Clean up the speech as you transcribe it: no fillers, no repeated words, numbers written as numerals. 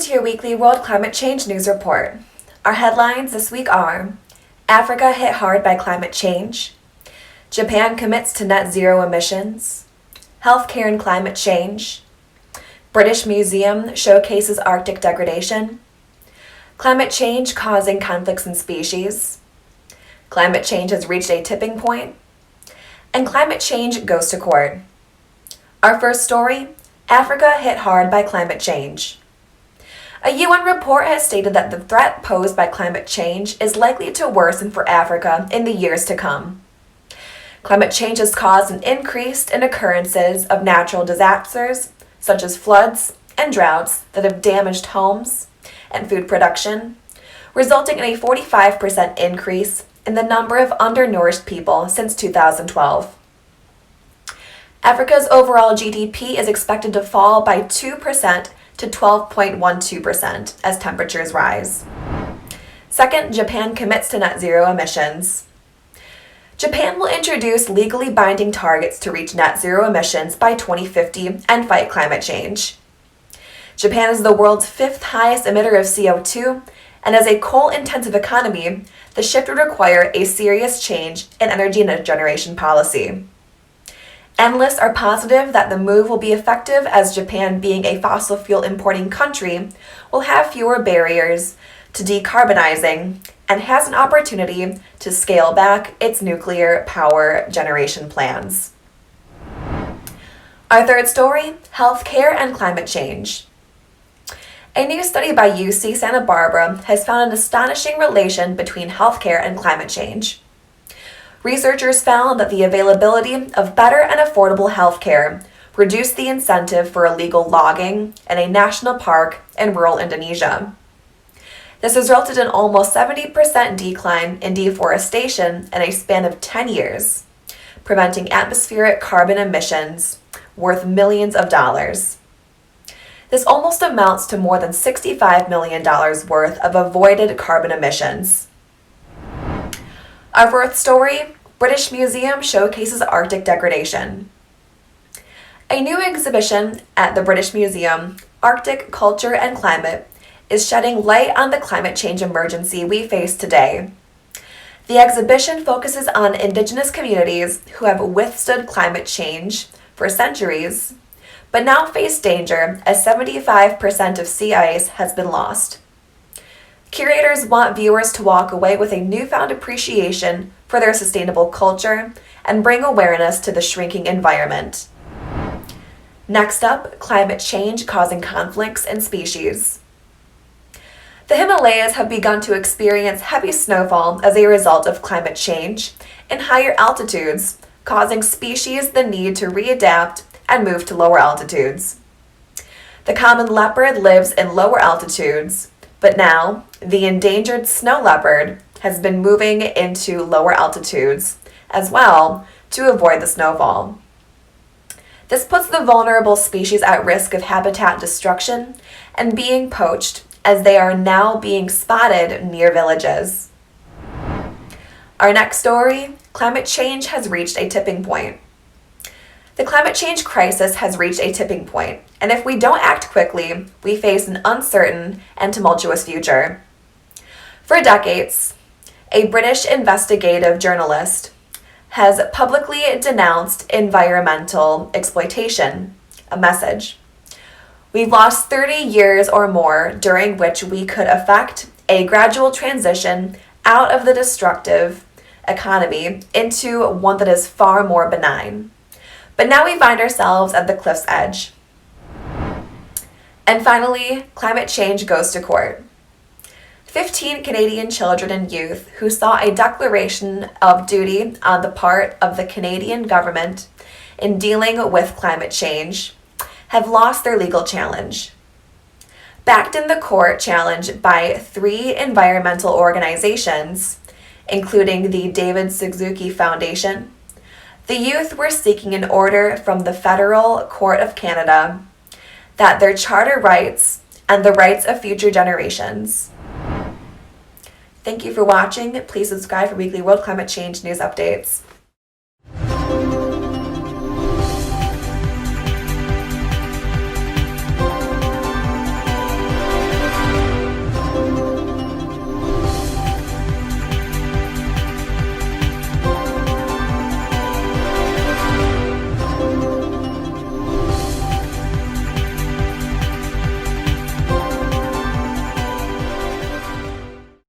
to your weekly World Climate Change News Report. Our headlines this week are: Africa hit hard by climate change, Japan commits to net zero emissions, healthcare and climate change, British Museum showcases Arctic degradation, climate change causing conflicts in species, climate change has reached a tipping point, and climate change goes to court. Our first story: Africa hit hard by climate change. A UN report has stated that the threat posed by climate change is likely to worsen for Africa in the years to come. Climate change has caused an increase in occurrences of natural disasters, such as floods and droughts that have damaged homes and food production, resulting in a 45% increase in the number of undernourished people since 2012. Africa's overall GDP is expected to fall by 2% to 12.12% as temperatures rise. Second, Japan commits to net zero emissions. Japan will introduce legally binding targets to reach net zero emissions by 2050 and fight climate change. Japan is the world's fifth highest emitter of CO2, and as a coal-intensive economy, the shift would require a serious change in energy generation policy. Analysts are positive that the move will be effective, as Japan, being a fossil fuel importing country, will have fewer barriers to decarbonizing and has an opportunity to scale back its nuclear power generation plans. Our third story: healthcare and climate change. A new study by UC Santa Barbara has found an astonishing relation between healthcare and climate change. Researchers found that the availability of better and affordable healthcare reduced the incentive for illegal logging in a national park in rural Indonesia. This resulted in almost 70% decline in deforestation in a span of 10 years, preventing atmospheric carbon emissions worth millions of dollars. This almost amounts to more than $65 million worth of avoided carbon emissions. Our fourth story: British Museum showcases Arctic degradation. A new exhibition at the British Museum, Arctic Culture and Climate, is shedding light on the climate change emergency we face today. The exhibition focuses on Indigenous communities who have withstood climate change for centuries, but now face danger as 75% of sea ice has been lost. Curators want viewers to walk away with a newfound appreciation for their sustainable culture and bring awareness to the shrinking environment. Next up, climate change causing conflicts in species. The Himalayas have begun to experience heavy snowfall as a result of climate change in higher altitudes, causing species the need to readapt and move to lower altitudes. The common leopard lives in lower altitudes, but now the endangered snow leopard has been moving into lower altitudes as well to avoid the snowfall. This puts the vulnerable species at risk of habitat destruction and being poached, as they are now being spotted near villages. Our next story: climate change has reached a tipping point. The climate change crisis has reached a tipping point, and if we don't act quickly, we face an uncertain and tumultuous future. For decades, a British investigative journalist has publicly denounced environmental exploitation, a message. We've lost 30 years or more during which we could effect a gradual transition out of the destructive economy into one that is far more benign. But now we find ourselves at the cliff's edge. And finally, climate change goes to court. 15 Canadian children and youth who saw a declaration of duty on the part of the Canadian government in dealing with climate change have lost their legal challenge. Backed in the court challenge by 3 environmental organizations, including the David Suzuki Foundation, the youth were seeking an order from the Federal Court of Canada that their charter rights and the rights of future generations. Thank you for watching. Please subscribe for weekly World Climate Change news updates.